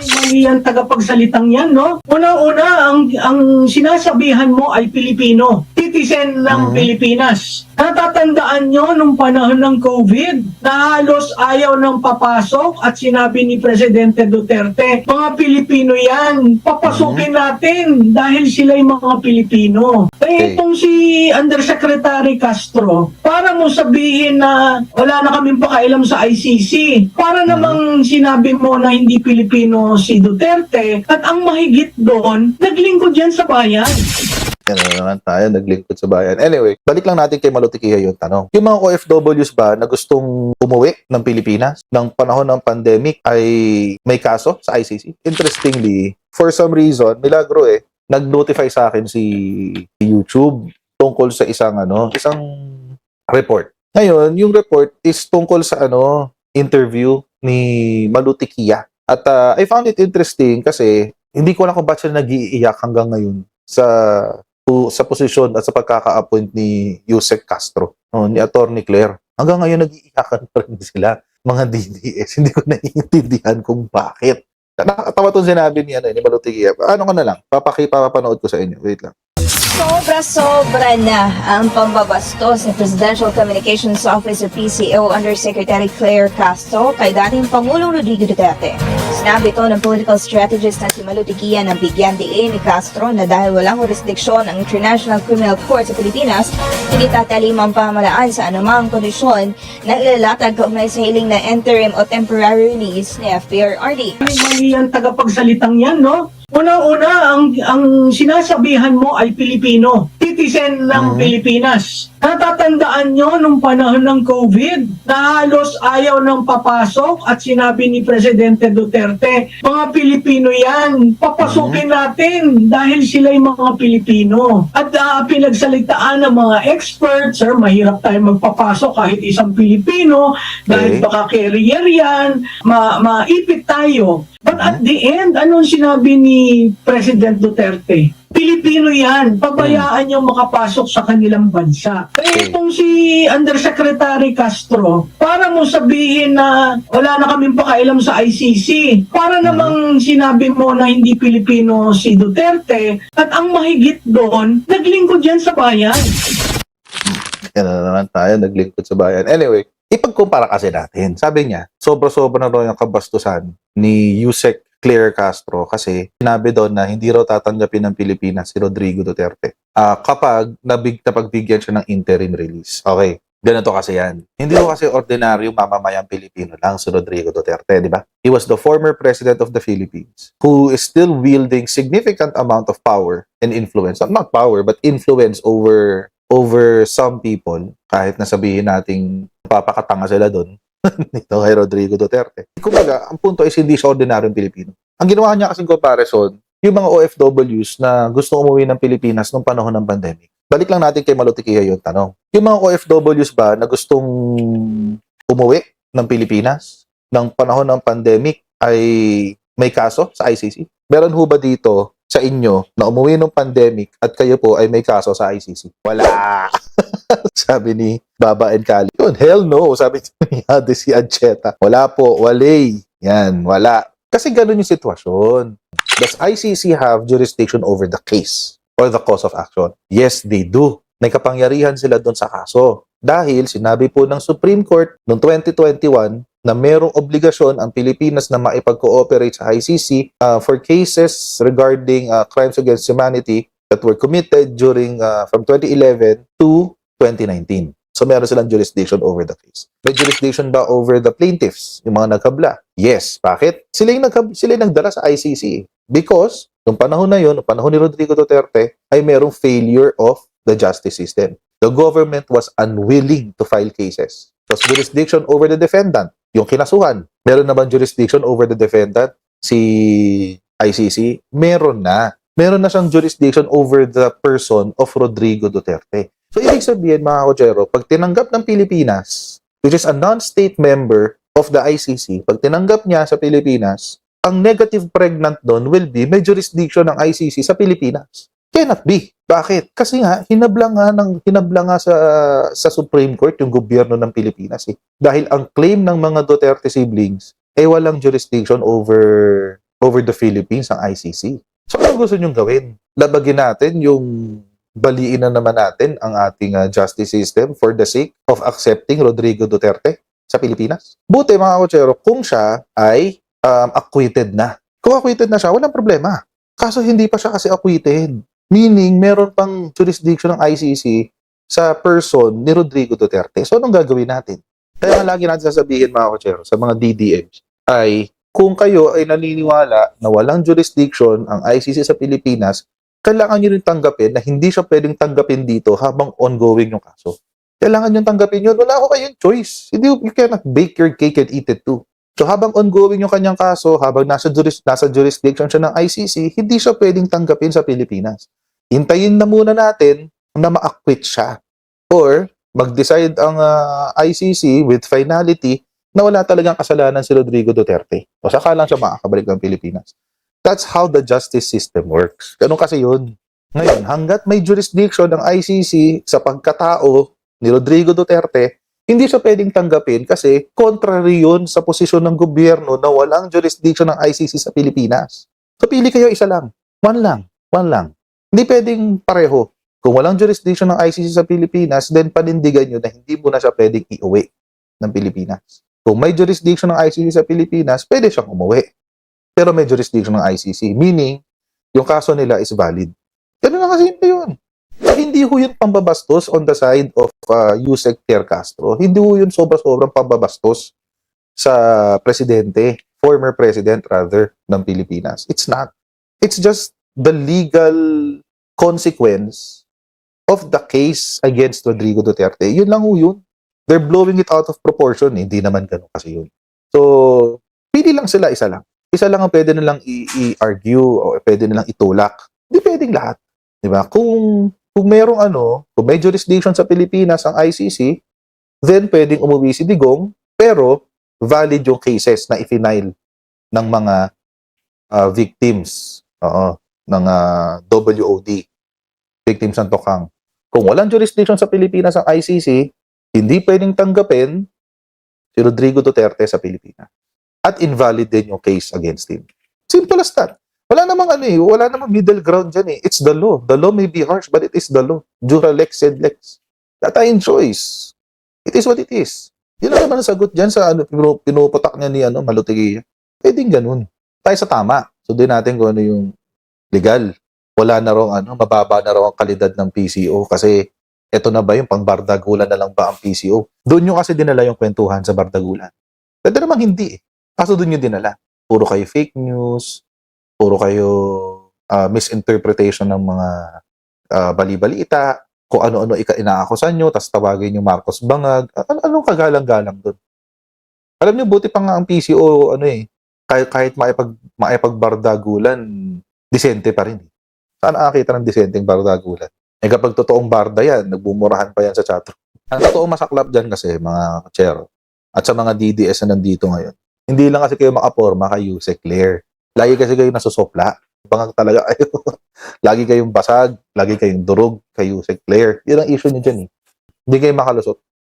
Mali ang tagapagsalitang yan, no? Una-una, ang sinasabihan mo ay Pilipino. Citizen ng Pilipinas. Natatandaan nyo nung panahon ng COVID na halos ayaw ng papasok at sinabi ni Presidente Duterte, mga Pilipino yan, papasukin natin dahil sila'y mga Pilipino. Eh, itong si Undersecretary Castro, para mo sabihin na wala na kaming pakailam sa ICC, para namang sinabi mo na hindi Pilipino si Duterte, at ang mahigit doon, naglingkod yan sa bayan. Yan na naman tayo, naglingkod sa bayan. Anyway, balik lang natin kay Malutiquia yung tanong. Yung mga OFWs ba na gustong umuwi ng Pilipinas ng panahon ng pandemic ay may kaso sa ICC? Interestingly, for some reason, milagro nag-notify sa akin si YouTube tungkol sa isang report. Ngayon, yung report is tungkol sa interview ni Malutiquia. At I found it interesting kasi hindi ko alam kung ba't siya nag-iiyak hanggang ngayon sa posisyon at sa pagkaka-appoint ni Yusek Castro, ni Attorney Claire. Hanggang ngayon nag-iiyakan pa rin sila, mga DDS. Hindi ko naiintindihan kung bakit. Nakakatawa itong sinabi ni Malutiquia. Ano ka na lang? Papapanood ko sa inyo. Wait lang. Sobra-sobra na ang pambabastos ni Presidential Communications Office o PCO Undersecretary Claire Castro kay dating Pangulong Rodrigo Duterte. Sinabi ito ng political strategist na si Malutiquia na bigyan diin ni Castro na dahil walang jurisdiksyon ang International Criminal Court sa Pilipinas, hindi tatalim ang pamahalaan sa anumang kondisyon na ilalatag kaugnay sa hiling na interim o temporary release ni FPRRD. Mali ang tagapagsalitang yan, no? Una-una, ang sinasabihan mo ay Pilipino. Citizen ng Pilipinas. Natatandaan nyo nung panahon ng COVID na halos ayaw ng papasok at sinabi ni Presidente Duterte, mga Pilipino yan, papasukin natin dahil sila'y mga Pilipino. At pinagsalitaan ng mga experts, sir, mahirap tayo magpapasok kahit isang Pilipino dahil baka carrier yan, maipit tayo. But at the end, anong sinabi ni President Duterte? Pilipino yan, pabayaan nyo makapasok sa kanilang bansa. Kaya itong si Undersecretary Castro, para mo sabihin na wala na kaming pakailam sa ICC, para namang sinabi mo na hindi Pilipino si Duterte, at ang mahigit doon, naglingkod yan sa bayan. Yan na naman tayo, naglingkod sa bayan. Anyway, ipagkumpara kasi natin. Sabi niya, sobra-sobra na raw yung kabastusan ni Yusek Claire Castro kasi sinabi doon na hindi raw tatanggapin ng Pilipinas si Rodrigo Duterte kapag napagbigyan siya ng interim release. Okay, ganito kasi yan. Hindi raw kasi ordinaryo mamamayang Pilipino lang si Rodrigo Duterte, di ba? He was the former president of the Philippines who is still wielding significant amount of power and influence. Not power, but influence over some people, kahit na sabihin nating papakatanga sila doon. Ito kay Rodrigo Duterte. Kumbaga, ang punto is hindi siya ordinaryong Pilipino. Ang ginawa niya kasing comparison, yung mga OFWs na gusto umuwi ng Pilipinas nung panahon ng pandemic. Balik lang natin kay Malutiquia yung tanong. Yung mga OFWs ba na gustong umuwi ng Pilipinas ng panahon ng pandemic ay may kaso sa ICC? Meron ho ba dito sa inyo na umuwi ng pandemic at kayo po ay may kaso sa ICC? Wala! Sabi ni Baba and Cali. Hell no, sabi ni Hades si Ancheta. Wala po, walay. Yan, wala. Kasi ganun yung sitwasyon. Does ICC have jurisdiction over the case or the cause of action? Yes, they do. May kapangyarihan sila doon sa kaso. Dahil sinabi po ng Supreme Court noong 2021 na merong obligasyon ang Pilipinas na maipag-cooperate sa ICC for cases regarding crimes against humanity that were committed during from 2011 to 2019. So meron silang jurisdiction over the case. May jurisdiction ba over the plaintiffs, yung mga nagkabla? Yes. Bakit? Sila yung nagdala sa ICC. Because, nung panahon na yun, nung panahon ni Rodrigo Duterte, ay merong failure of the justice system. The government was unwilling to file cases. So, jurisdiction over the defendant, yung kinasuhan. Meron na bang jurisdiction over the defendant? Si ICC? Meron na. Meron na siyang jurisdiction over the person of Rodrigo Duterte. So, ibig sabihin, mga Kojero, pag tinanggap ng Pilipinas, which is a non-state member of the ICC, pag tinanggap niya sa Pilipinas, ang negative pregnant doon will be may jurisdiction ng ICC sa Pilipinas. Cannot be. Bakit? Kasi nga, hinabla nga sa Supreme Court yung gobyerno ng Pilipinas. Dahil ang claim ng mga Duterte siblings ay walang jurisdiction over over the Philippines ang ICC. So ano gusto nyong gawin? Labagin natin yung baliin na naman natin ang ating justice system for the sake of accepting Rodrigo Duterte sa Pilipinas? Buti mga kotsero, kung siya ay acquitted na. Kung acquitted na siya, walang problema. Kaso hindi pa siya kasi acquitted. Meaning, meron pang jurisdiction ng ICC sa person ni Rodrigo Duterte. So, anong gagawin natin? Kaya nga lagi natin sasabihin mga kotsero sa mga DDMs ay kung kayo ay naniniwala na walang jurisdiction ang ICC sa Pilipinas, kailangan nyo rin tanggapin na hindi siya pwedeng tanggapin dito habang ongoing yung kaso. Kailangan nyo tanggapin yun. Wala ko kayong choice. Hindi, you cannot bake your cake and eat it too. So habang ongoing yung kanyang kaso, habang nasa jurisdiction siya ng ICC, hindi siya pwedeng tanggapin sa Pilipinas. Hintayin na muna natin na ma-acquit siya. Or mag-decide ang ICC with finality na wala talagang kasalanan si Rodrigo Duterte. O saka lang siya makakabalik ng Pilipinas. That's how the justice system works. Ganun kasi yun. Ngayon, hanggat may jurisdiction ng ICC sa pagkatao ni Rodrigo Duterte, hindi siya pwedeng tanggapin kasi contrary yun sa posisyon ng gobyerno na walang jurisdiction ng ICC sa Pilipinas. So pili kayo isa lang. One lang. Hindi pwedeng pareho. Kung walang jurisdiction ng ICC sa Pilipinas, then panindigan nyo na hindi mo na siya pwedeng iuwi ng Pilipinas. Kung may jurisdiction ng ICC sa Pilipinas, pwede siyang umuwi. Pero may jurisdiction ng ICC, meaning, yung kaso nila is valid. Ganun lang kasi yun. So, hindi ho yun pambabastos on the side of Yusek Claire Castro. Hindi ho yun sobra-sobrang pambabastos sa presidente, former president rather, ng Pilipinas. It's not. It's just the legal consequence of the case against Rodrigo Duterte. Yun lang ho yun. They're blowing it out of proportion. Hindi naman ganun kasi yun. So, pili lang sila, isa lang. Isa lang ang pwede nilang i-argue o pwede nilang itulak. Hindi pwedeng lahat. Diba? Kung merong kung may jurisdiction sa Pilipinas ang ICC, then pwedeng umuwi si Digong, pero valid yung cases na i-file ng mga victims ng WOD, victims ng Tokang. Kung walang jurisdiction sa Pilipinas ang ICC, hindi pwedeng tanggapin si Rodrigo Duterte sa Pilipinas. At invalid din yung case against him. Simple as that. Wala namang middle ground dyan eh. It's the law. The law may be harsh, but it is the law. Jura lex sed lex. That tayong choice. It is what it is. Yun lang naman ang sagot dyan sa pinuputak niya ni Malutigia. Pwedeng ganun. Tayo sa tama. So din natin kung ano yung legal. Wala na raw mababa na raw ang kalidad ng PCO kasi eto na ba yung pang bardagulan na lang ba ang PCO? Doon yung kasi dinala yung kwentuhan sa bardagulan. Pwede namang hindi eh. Kaso doon yung dinala. Puro kayo fake news, puro kayo misinterpretation ng mga bali-balita, kung ano-ano inaakusan nyo, tapos tawagin yung Marcos Bangag. Anong kagalang-galang doon? Alam nyo, buti pa nga ang PCO, kahit maipagbardagulan, disente pa rin. Saan nakakita ng disenteng bardagulan? Kapag totoong barda yan, nagbumurahan pa yan sa chatroom. Ang totoong masaklap dyan kasi, mga chero, at sa mga DDS na nandito ngayon, hindi lang kasi kayo makaporma kay Yusek Claire. Lagi kasi kayo nasusopla. Bangag talaga kayo. Lagi kayong basag, lagi kayong durog kay Yusek Claire. Yun ang issue nyo dyan eh. Hindi kayo makalusot.